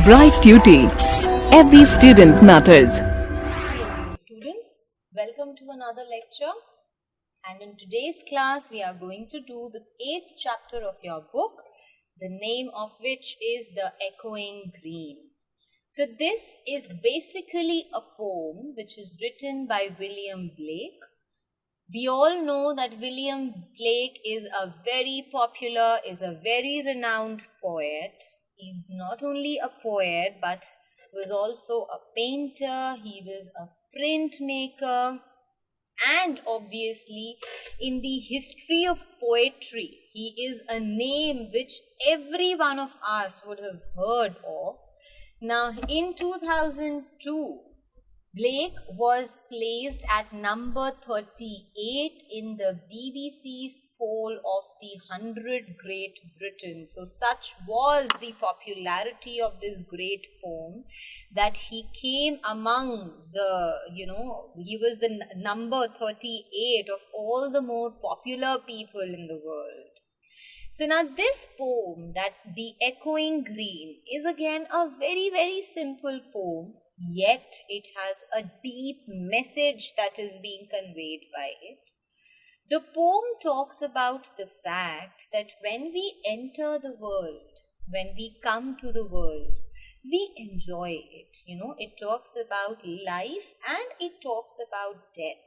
Bright Tuty. Every student matters. Hello students, welcome to another lecture, and in today's class we are going to do the 8th chapter of your book, the name of which is The Echoing Green. So this is basically a poem which is written by William Blake. We all know that William Blake is a very popular, is a very renowned poet. He's not only a poet but was also a painter, he was a printmaker, and obviously in the history of poetry, he is a name which every one of us would have heard of. Now in 2002, Blake was placed at number 38 in the BBC's poll of the 100 Great Britain. So such was the popularity of this great poem that he came among the, he was the number 38 of all the more popular people in the world. So now this poem, that The Echoing Green, is again a very, very simple poem. Yet it has a deep message that is being conveyed by it. The poem talks about the fact that when we enter the world, when we come to the world, we enjoy it. It talks about life and it talks about death.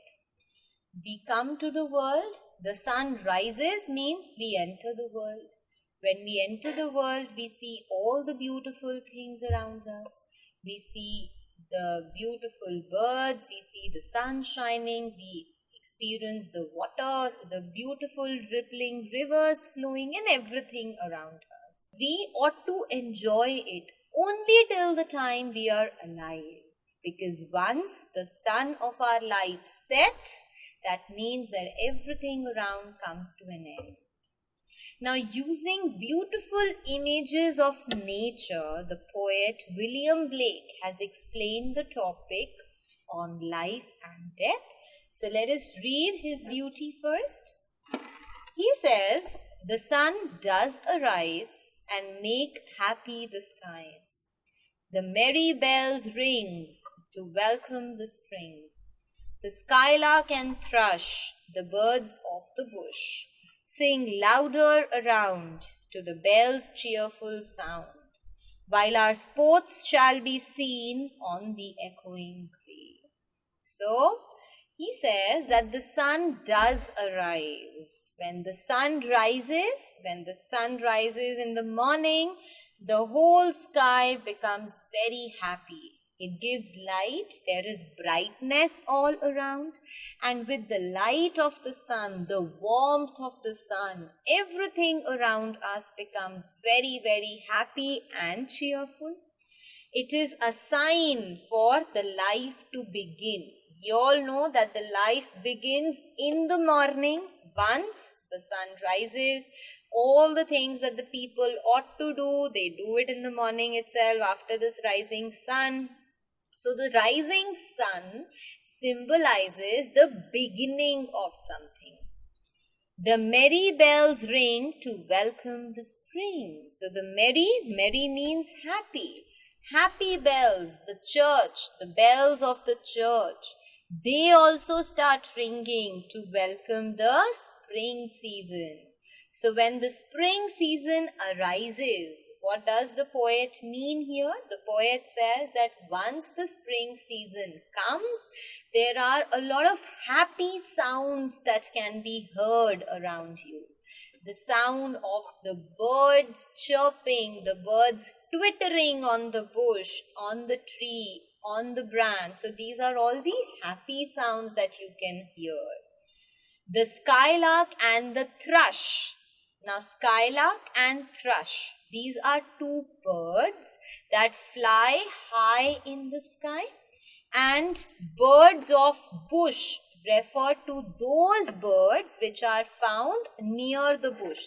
We come to the world, the sun rises means we enter the world. When we enter the world, we see all the beautiful things around us. We see the beautiful birds, we see the sun shining, we experience the water, the beautiful rippling rivers flowing and everything around us. We ought to enjoy it only till the time we are alive, because once the sun of our life sets, that means that everything around comes to an end. Now, using beautiful images of nature, the poet William Blake has explained the topic on life and death. So let us read his beauty first. He says, "The sun does arise and make happy the skies. The merry bells ring to welcome the spring. The skylark and thrush, the birds of the bush, sing louder around to the bell's cheerful sound, while our sports shall be seen on the echoing green." So, he says that the sun does arise. When the sun rises in the morning, the whole sky becomes very happy. It gives light, there is brightness all around, and with the light of the sun, the warmth of the sun, everything around us becomes very, very happy and cheerful. It is a sign for the life to begin. You all know that the life begins in the morning. Once the sun rises, all the things that the people ought to do, they do it in the morning itself after this rising sun. So the rising sun symbolizes the beginning of something. The merry bells ring to welcome the spring. So the merry means happy. Happy bells, the church, the bells of the church, they also start ringing to welcome the spring season. So when the spring season arises, what does the poet mean here? The poet says that once the spring season comes, there are a lot of happy sounds that can be heard around you. The sound of the birds chirping, the birds twittering on the bush, on the tree, on the branch. So these are all the happy sounds that you can hear. The skylark and the thrush. Now, skylark and thrush, these are two birds that fly high in the sky, and birds of bush refer to those birds which are found near the bush.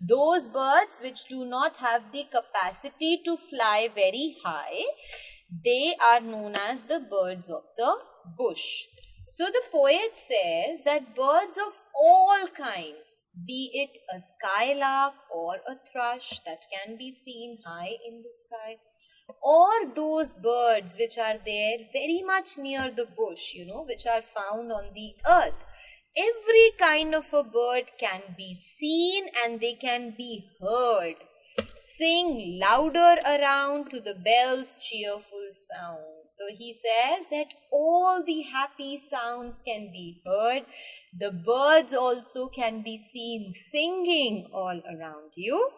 Those birds which do not have the capacity to fly very high, they are known as the birds of the bush. So the poet says that birds of all kinds, be it a skylark or a thrush that can be seen high in the sky, or those birds which are there very much near the bush, which are found on the earth. Every kind of a bird can be seen and they can be heard. Sing louder around to the bell's cheerful sound. So he says that all the happy sounds can be heard. The birds also can be seen singing all around you.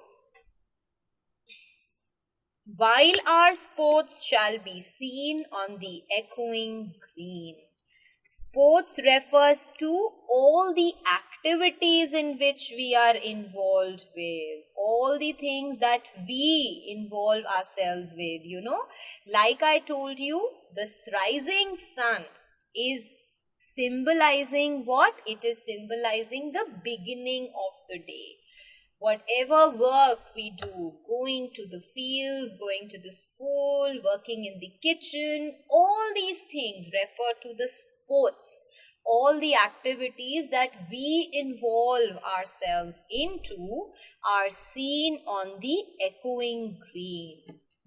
While our sports shall be seen on the echoing green. Sports refers to all the activities in which we are involved with, all the things that we involve ourselves with, Like I told you, this rising sun is symbolizing what? It is symbolizing the beginning of the day. Whatever work we do, going to the fields, going to the school, working in the kitchen, all these things refer to the sports, all the activities that we involve ourselves into are seen on the echoing green.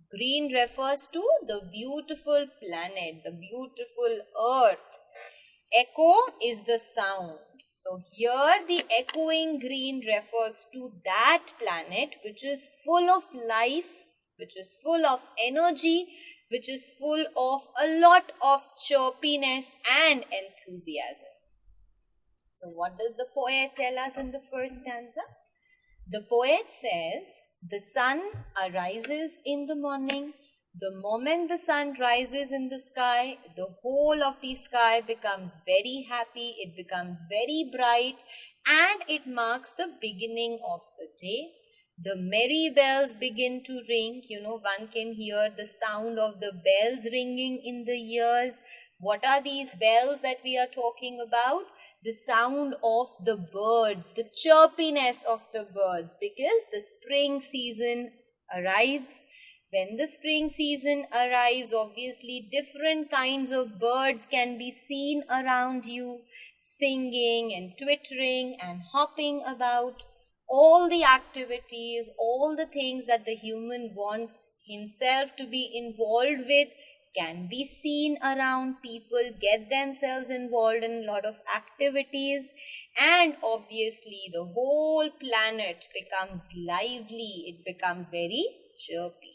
Green refers to the beautiful planet, the beautiful earth. Echo is the sound. So here the echoing green refers to that planet which is full of life, which is full of energy, which is full of a lot of chirpiness and enthusiasm. So what does the poet tell us in the first stanza? The poet says, the sun arises in the morning. The moment the sun rises in the sky, the whole of the sky becomes very happy, it becomes very bright, and it marks the beginning of the day. The merry bells begin to ring. One can hear the sound of the bells ringing in the ears. What are these bells that we are talking about? The sound of the birds, the chirpiness of the birds, because the spring season arrives. When the spring season arrives, obviously different kinds of birds can be seen around you, singing and twittering and hopping about. All the activities, all the things that the human wants himself to be involved with can be seen around. People get themselves involved in a lot of activities, and obviously the whole planet becomes lively, it becomes very chirpy.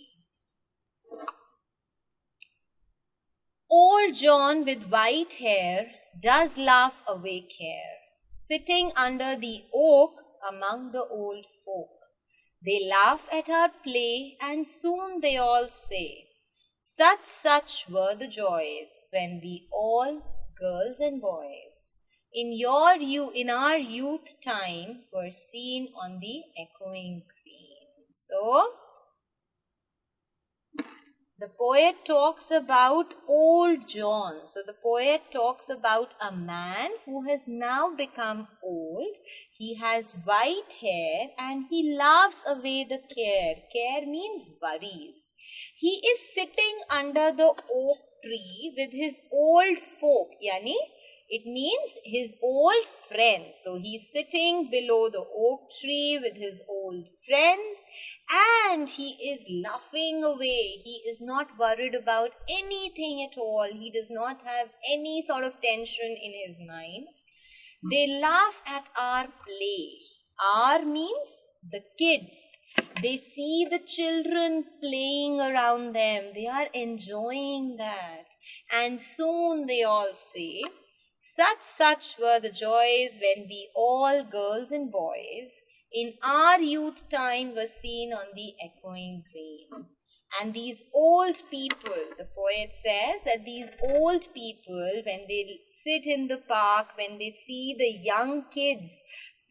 Old John with white hair does laugh away care, sitting under the oak among the old folk. They laugh at our play, and soon they all say, such were the joys when we all, girls and boys, in our youth time were seen on the echoing green. So, the poet talks about old John. So the poet talks about a man who has now become old. He has white hair and he laughs away the care. Care means worries. He is sitting under the oak tree with his old folk, yani it means his old friends. So he's sitting below the oak tree with his old friends and he is laughing away. He is not worried about anything at all. He does not have any sort of tension in his mind. They laugh at our play. Our means the kids. They see the children playing around them. They are enjoying that. And soon they all say, such were the joys when we all, girls and boys, in our youth time were seen on the echoing green. And these old people, the poet says that these old people, when they sit in the park, when they see the young kids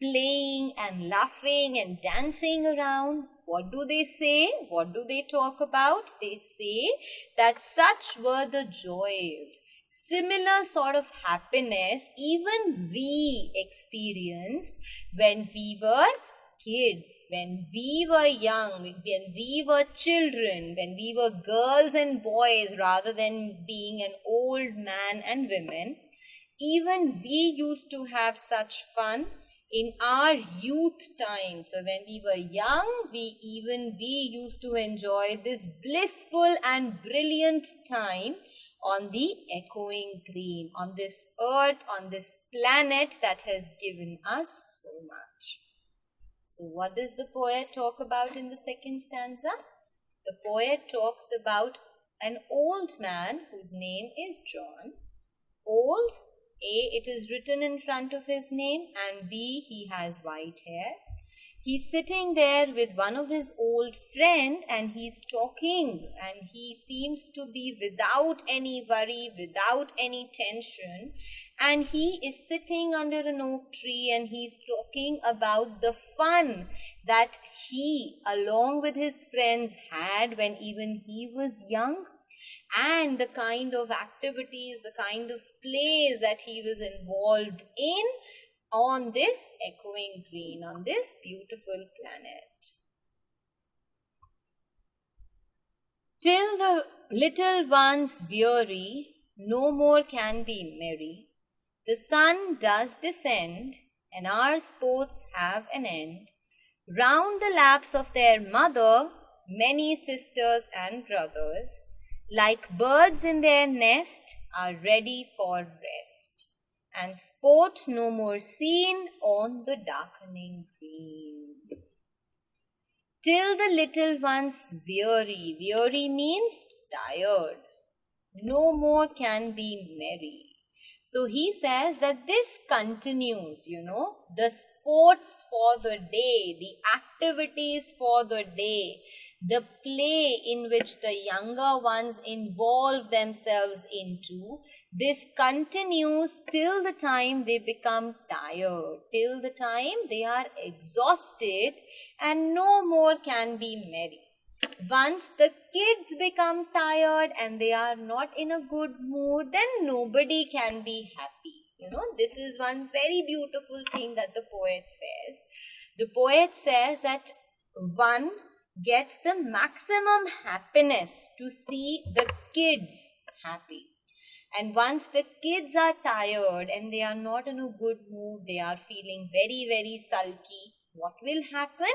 playing and laughing and dancing around, what do they say? What do they talk about? They say that such were the joys. Similar sort of happiness even we experienced when we were kids, when we were young, when we were children, when we were girls and boys rather than being an old man and women. Even we used to have such fun. In our youth time, so when we were young, we used to enjoy this blissful and brilliant time on the echoing green, on this earth, on this planet that has given us so much. So what does the poet talk about in the second stanza? The poet talks about an old man whose name is John. Old, A, it is written in front of his name, and B, he has white hair. He's sitting there with one of his old friend and he's talking, and he seems to be without any worry, without any tension, and he is sitting under an oak tree and he's talking about the fun that he along with his friends had when even he was young, and the kind of activities, the kind of plays that he was involved in on this echoing green, on this beautiful planet. Till the little ones weary, no more can be merry. The sun does descend, and our sports have an end. Round the laps of their mother, many sisters and brothers, like birds in their nest, are ready for rest, and sport no more seen on the darkening green. Till the little ones weary. Weary means tired. No more can be merry. So he says that this continues, the sports for the day, the activities for the day, the play in which the younger ones involve themselves into, this continues till the time they become tired, till the time they are exhausted and no more can be merry. Once the kids become tired and they are not in a good mood, then nobody can be happy. This is one very beautiful thing that the poet says. The poet says that one gets the maximum happiness to see the kids happy. And once the kids are tired and they are not in a good mood, they are feeling very, very sulky, what will happen?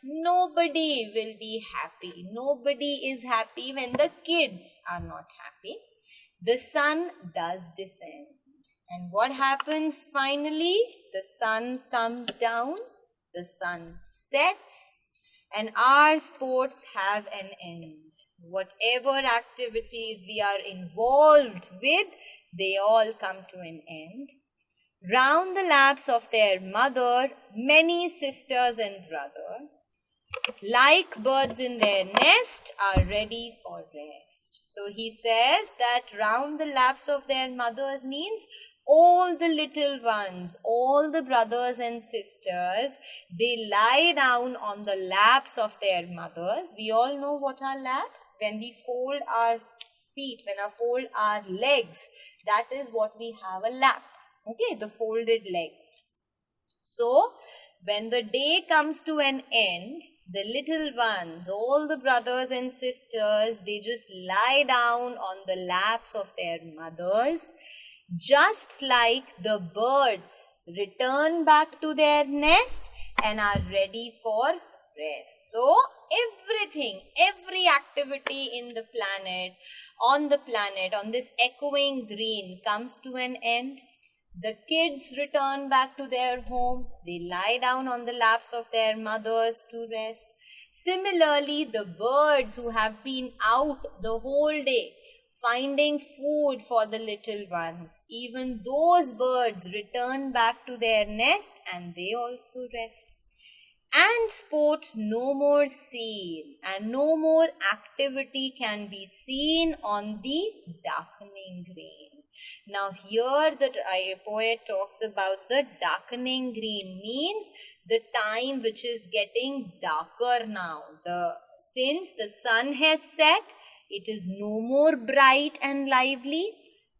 Nobody will be happy. Nobody is happy when the kids are not happy. The sun does descend. And what happens finally? The sun comes down, the sun sets, and our sports have an end. Whatever activities we are involved with, they all come to an end. Round the laps of their mother, many sisters and brothers, like birds in their nest, are ready for rest. So he says that round the laps of their mothers means all the little ones, all the brothers and sisters, they lie down on the laps of their mothers. We all know what are laps. When we fold our feet, when we fold our legs, that is what we have, a lap. Okay, the folded legs. So, when the day comes to an end, the little ones, all the brothers and sisters, they just lie down on the laps of their mothers, just like the birds return back to their nest and are ready for rest. So, everything, every activity in the planet, on this echoing green comes to an end. The kids return back to their home. They lie down on the laps of their mothers to rest. Similarly, the birds who have been out the whole day finding food for the little ones, even those birds return back to their nest and they also rest. And sport no more seen, and no more activity can be seen on the darkening green. Now here the poet talks about the darkening green, means the time which is getting darker now. Since the sun has set, it is no more bright and lively.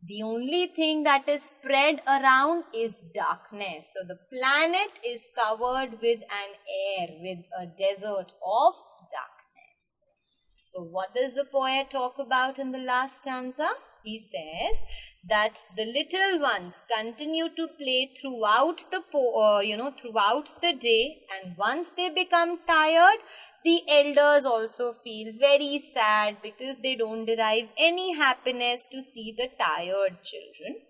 The only thing that is spread around is darkness. So the planet is covered with an air, with a desert of darkness. So what does the poet talk about in the last stanza? He says that the little ones continue to play throughout throughout the day, and once they become tired, the elders also feel very sad because they don't derive any happiness to see the tired children.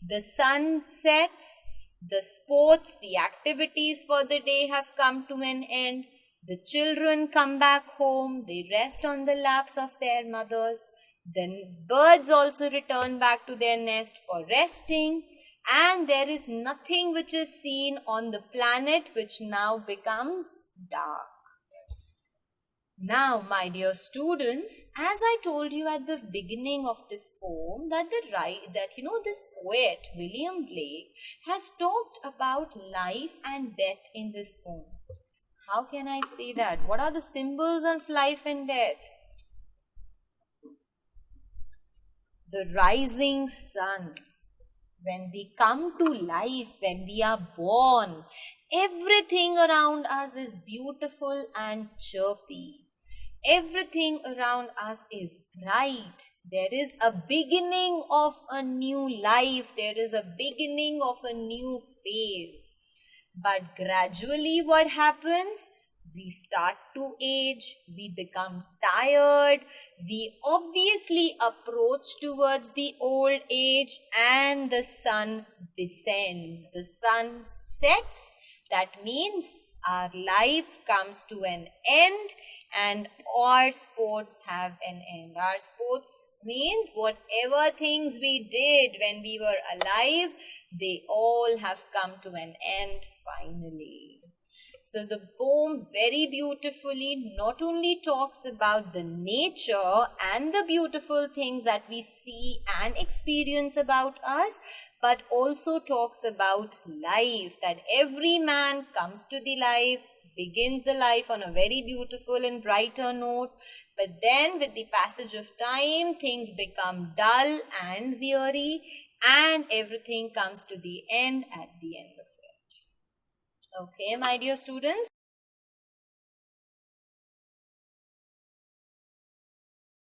The sun sets, the sports, the activities for the day have come to an end. The children come back home, they rest on the laps of their mothers. Then birds also return back to their nest for resting, and there is nothing which is seen on the planet which now becomes dark. Now, my dear students, as I told you at the beginning of this poem, that this poet William Blake has talked about life and death in this poem. How can I say that? What are the symbols of life and death? The rising sun. When we come to life, when we are born, everything around us is beautiful and chirpy. Everything around us is bright. There is a beginning of a new life. There is a beginning of a new phase. But gradually what happens? We start to age, we become tired, we obviously approach towards the old age, and the sun descends, the sun sets. That means our life comes to an end and our sports have an end. Our sports means whatever things we did when we were alive, they all have come to an end finally. So the poem very beautifully not only talks about the nature and the beautiful things that we see and experience about us, but also talks about life, that every man comes to the life, begins the life on a very beautiful and brighter note, but then with the passage of time, things become dull and weary, and everything comes to the end at the end of it. Okay, my dear students.